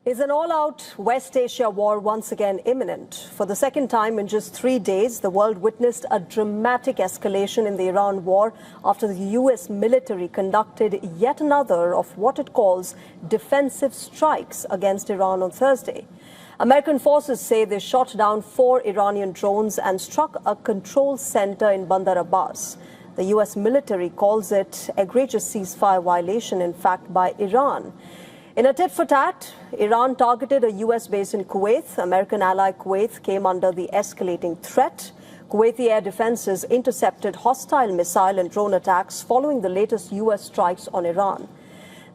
Is an all-out West Asia war once again imminent? For the second time in just 3 days, the world witnessed a dramatic escalation in the Iran war after the US military conducted yet another of what it calls defensive strikes against Iran on Thursday. American forces say they shot down 4 Iranian drones and struck a control center in Bandar Abbas. The US military calls it egregious ceasefire violation, in fact, by Iran. In a tit-for-tat, Iran targeted a US base in Kuwait. American ally Kuwait came under the escalating threat. Kuwaiti air defenses intercepted hostile missile and drone attacks following the latest US strikes on Iran.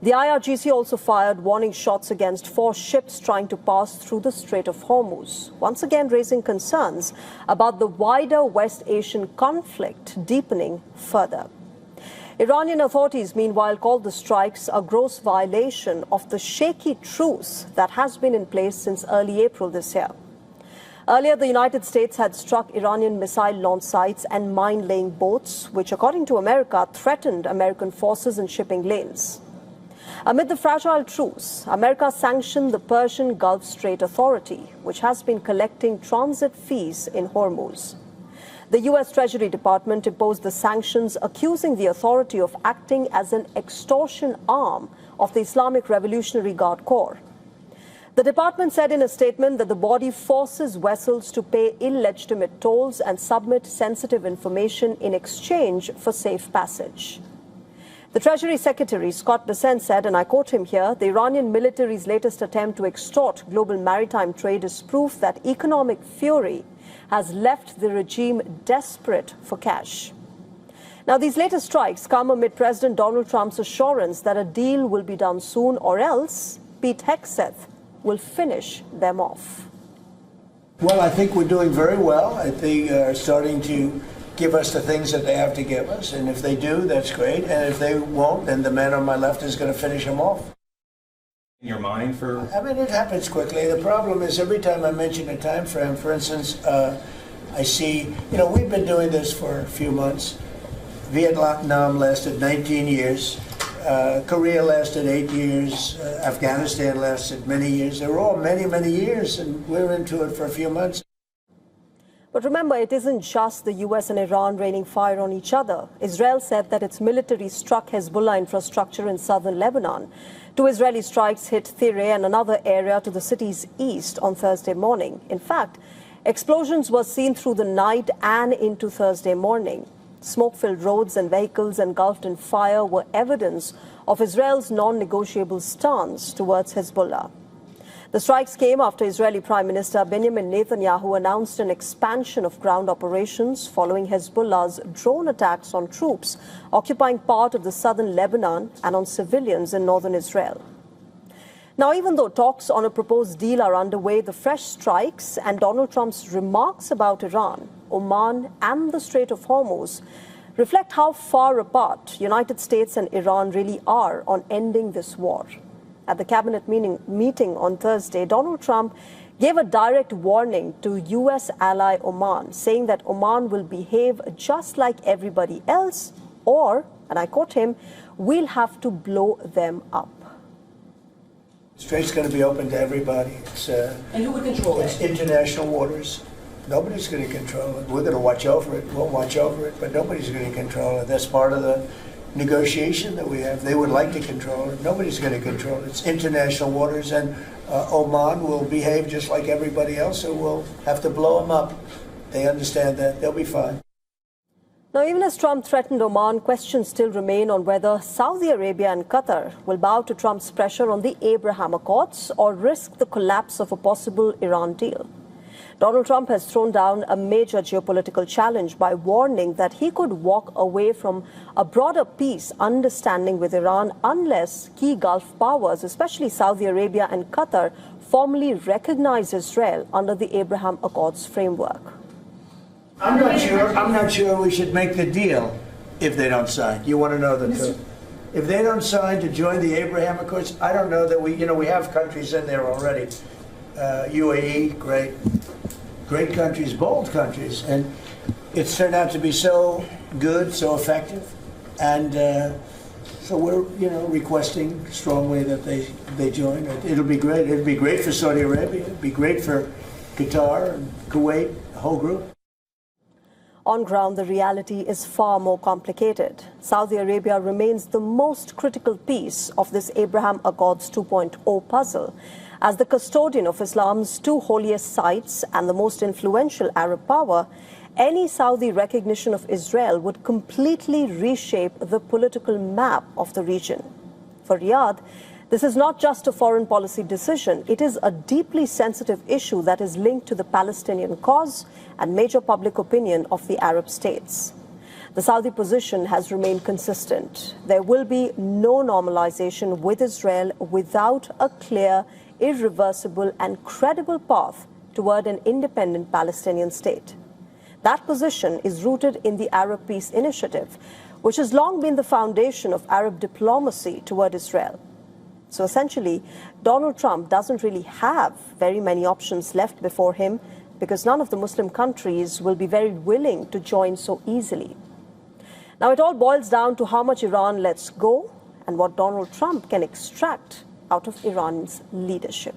The IRGC also fired warning shots against 4 ships trying to pass through the Strait of Hormuz, once again raising concerns about the wider West Asian conflict deepening further. Iranian authorities, meanwhile, called the strikes a gross violation of the shaky truce that has been in place since early April this year. Earlier, the United States had struck Iranian missile launch sites and mine-laying boats, which, according to America, threatened American forces in shipping lanes. Amid the fragile truce, America sanctioned the Persian Gulf Strait Authority, which has been collecting transit fees in Hormuz. The US Treasury Department imposed the sanctions, accusing the authority of acting as an extortion arm of the Islamic Revolutionary Guard Corps. The department said in a statement that the body forces vessels to pay illegitimate tolls and submit sensitive information in exchange for safe passage. The Treasury Secretary, Scott Bessent, said, and I quote him here, the Iranian military's latest attempt to extort global maritime trade is proof that economic fury has left the regime desperate for cash. Now, these latest strikes come amid President Donald Trump's assurance that a deal will be done soon, or else Pete Hegseth will finish them off. Well, I think we're doing very well. I think they're starting to give us the things that they have to give us. And if they do, that's great. And if they won't, then the man on my left is going to finish them off. In your mind for? I mean, it happens quickly. The problem is every time I mention a time frame, for instance, I see, we've been doing this for a few months. Vietnam lasted 19 years. Korea lasted 8 years. Afghanistan lasted many years. They were all many, many years, and we're into it for a few months. But remember, it isn't just the US and Iran raining fire on each other. Israel said that its military struck Hezbollah infrastructure in southern Lebanon. 2 Israeli strikes hit Thireh and another area to the city's east on Thursday morning. In fact, explosions were seen through the night and into Thursday morning. Smoke-filled roads and vehicles engulfed in fire were evidence of Israel's non-negotiable stance towards Hezbollah. The strikes came after Israeli Prime Minister Benjamin Netanyahu announced an expansion of ground operations following Hezbollah's drone attacks on troops occupying part of the southern Lebanon and on civilians in northern Israel. Now, even though talks on a proposed deal are underway, the fresh strikes and Donald Trump's remarks about Iran, Oman and the Strait of Hormuz reflect how far apart United States and Iran really are on ending this war. At the cabinet meeting on Thursday, Donald Trump gave a direct warning to US ally Oman, saying that Oman will behave just like everybody else, or, and I quote him, we'll have to blow them up. The Strait's going to be open to everybody. And who would control it? It's international waters. Nobody's going to control it. We're going to watch over it. We'll watch over it, but nobody's going to control it. That's part of the negotiation that we have. They would like to control it. Nobody's going to control it. It's international waters, and Oman will behave just like everybody else, so we'll have to blow them up. They understand that. They'll be fine. Now, even as Trump threatened Oman, questions still remain on whether Saudi Arabia and Qatar will bow to Trump's pressure on the Abraham Accords or risk the collapse of a possible Iran deal. Donald Trump has thrown down a major geopolitical challenge by warning that he could walk away from a broader peace understanding with Iran unless key Gulf powers, especially Saudi Arabia and Qatar, formally recognize Israel under the Abraham Accords framework. I'm not sure we should make the deal if they don't sign. You want to know the truth? If they don't sign to join the Abraham Accords, I don't know that we have countries in there already. UAE, great countries, bold countries, and it's turned out to be so good, so effective, and So we're, requesting strongly that they join. It'll be great. It'll be great for Saudi Arabia. It'll be great for Qatar and Kuwait, the whole group. On ground, the reality is far more complicated. Saudi Arabia remains the most critical piece of this Abraham Accords 2.0 puzzle. As the custodian of Islam's two holiest sites and the most influential Arab power, any Saudi recognition of Israel would completely reshape the political map of the region. For Riyadh, this is not just a foreign policy decision. It is a deeply sensitive issue that is linked to the Palestinian cause and major public opinion of the Arab states. The Saudi position has remained consistent. There will be no normalization with Israel without a clear, irreversible and credible path toward an independent Palestinian state. That position is rooted in the Arab Peace Initiative, which has long been the foundation of Arab diplomacy toward Israel. So essentially, Donald Trump doesn't really have very many options left before him because none of the Muslim countries will be very willing to join so easily. Now, it all boils down to how much Iran lets go and what Donald Trump can extract out of Iran's leadership.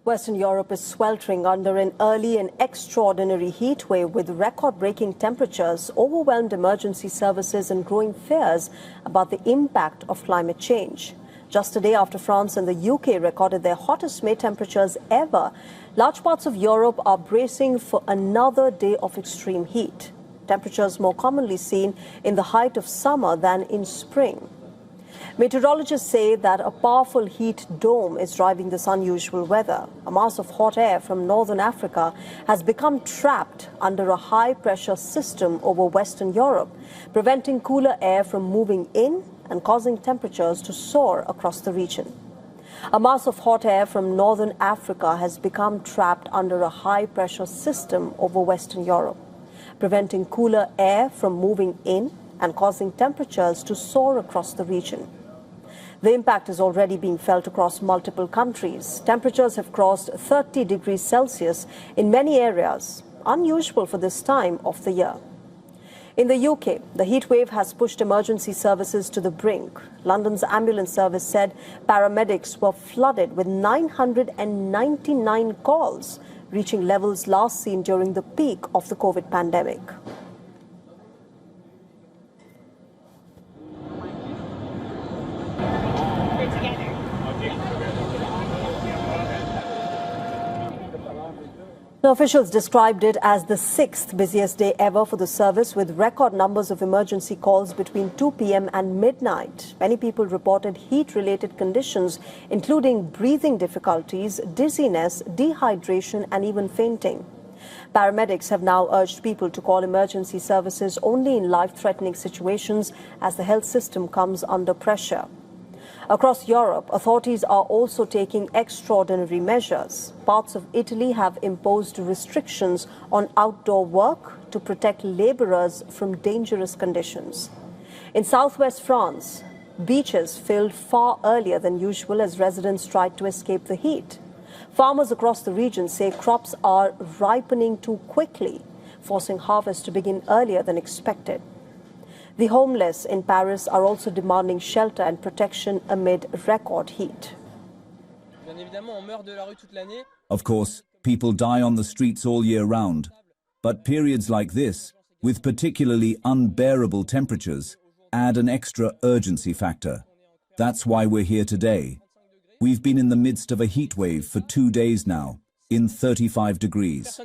Western Europe is sweltering under an early and extraordinary heat wave with record-breaking temperatures, overwhelmed emergency services and growing fears about the impact of climate change. Just a day after France and the UK recorded their hottest May temperatures ever, large parts of Europe are bracing for another day of extreme heat. Temperatures more commonly seen in the height of summer than in spring. Meteorologists say that a powerful heat dome is driving this unusual weather. A mass of hot air from northern Africa has become trapped under a high-pressure system over Western Europe, preventing cooler air from moving in and causing temperatures to soar across the region. A mass of hot air from northern Africa has become trapped under a high-pressure system over Western Europe, preventing cooler air from moving in and causing temperatures to soar across the region. The impact is already being felt across multiple countries. Temperatures have crossed 30 degrees Celsius in many areas, unusual for this time of the year. In the UK, the heat wave has pushed emergency services to the brink. London's ambulance service said paramedics were flooded with 999 calls, reaching levels last seen during the peak of the COVID pandemic. Now, officials described it as the sixth busiest day ever for the service, with record numbers of emergency calls between 2 p.m. and midnight. Many people reported heat-related conditions, including breathing difficulties, dizziness, dehydration, and even fainting. Paramedics have now urged people to call emergency services only in life-threatening situations as the health system comes under pressure. Across Europe, authorities are also taking extraordinary measures. Parts of Italy have imposed restrictions on outdoor work to protect laborers from dangerous conditions. In southwest France, beaches filled far earlier than usual as residents tried to escape the heat. Farmers across the region say crops are ripening too quickly, forcing harvest to begin earlier than expected. The homeless in Paris are also demanding shelter and protection amid record heat. Of course, people die on the streets all year round, but periods like this, with particularly unbearable temperatures, add an extra urgency factor. That's why we're here today. We've been in the midst of a heat wave for 2 days now, in 35 degrees.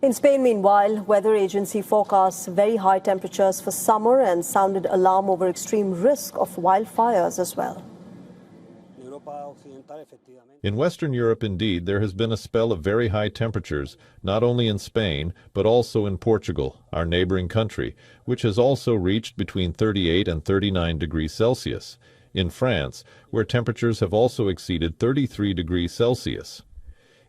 In Spain, meanwhile, weather agency forecasts very high temperatures for summer and sounded alarm over extreme risk of wildfires as well. In Western Europe, indeed, there has been a spell of very high temperatures, not only in Spain, but also in Portugal, our neighboring country, which has also reached between 38 and 39 degrees Celsius. In France, where temperatures have also exceeded 33 degrees Celsius.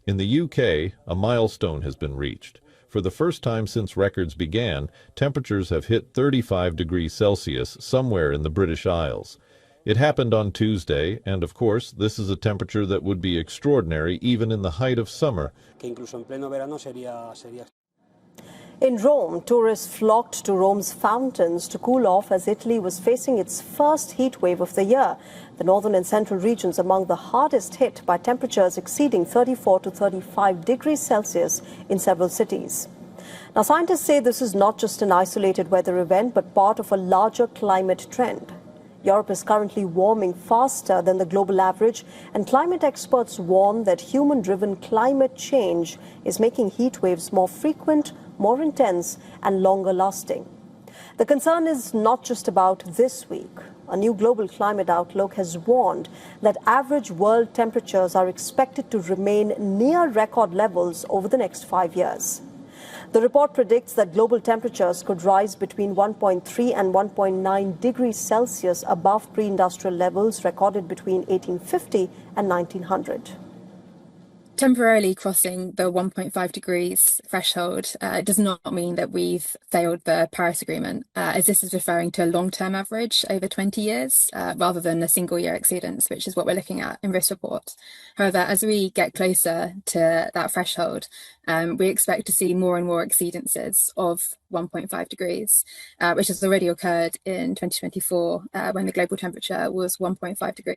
In the UK, a milestone has been reached. For the first time since records began, temperatures have hit 35 degrees Celsius somewhere in the British Isles. It happened on Tuesday, and of course, this is a temperature that would be extraordinary even in the height of summer. In Rome, tourists flocked to Rome's fountains to cool off as Italy was facing its first heat wave of the year. The northern and central regions among the hardest hit by temperatures exceeding 34 to 35 degrees Celsius in several cities. Now, scientists say this is not just an isolated weather event, but part of a larger climate trend. Europe is currently warming faster than the global average, and climate experts warn that human-driven climate change is making heat waves more frequent, more intense, and longer lasting. The concern is not just about this week. A new global climate outlook has warned that average world temperatures are expected to remain near record levels over the next 5 years. The report predicts that global temperatures could rise between 1.3 and 1.9 degrees Celsius above pre-industrial levels recorded between 1850 and 1900. Temporarily crossing the 1.5 degrees threshold does not mean that we've failed the Paris Agreement, as this is referring to a long-term average over 20 years, rather than a single-year exceedance, which is what we're looking at in this report. However, as we get closer to that threshold, we expect to see more and more exceedances of 1.5 degrees, which has already occurred in 2024, when the global temperature was 1.5 degrees.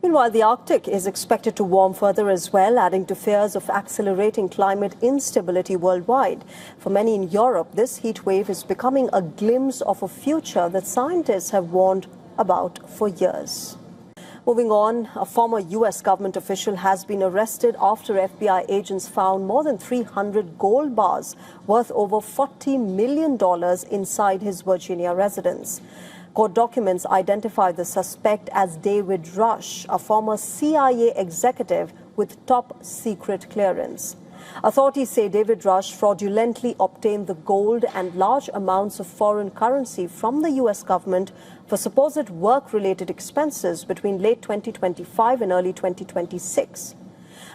Meanwhile, the Arctic is expected to warm further as well, adding to fears of accelerating climate instability worldwide. For many in Europe, this heat wave is becoming a glimpse of a future that scientists have warned about for years. Moving on, a former US government official has been arrested after FBI agents found more than 300 gold bars worth over $40 million inside his Virginia residence. Court documents identify the suspect as David Rush, a former CIA executive with top secret clearance. Authorities say David Rush fraudulently obtained the gold and large amounts of foreign currency from the U.S. government for supposed work-related expenses between late 2025 and early 2026.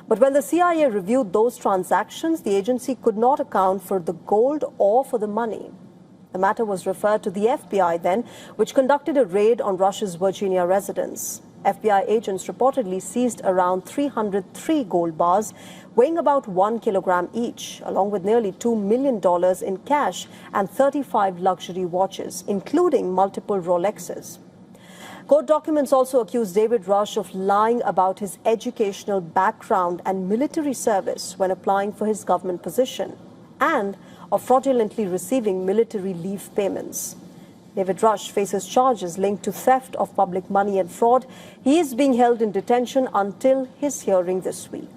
But when the CIA reviewed those transactions, the agency could not account for the gold or for the money. The matter was referred to the FBI then, which conducted a raid on Rush's Virginia residence. FBI agents reportedly seized around 303 gold bars, weighing about 1 kilogram each, along with nearly $2 million in cash and 35 luxury watches, including multiple Rolexes. Court documents also accuse David Rush of lying about his educational background and military service when applying for his government position, and of fraudulently receiving military leave payments. David Rush faces charges linked to theft of public money and fraud. He is being held in detention until his hearing this week.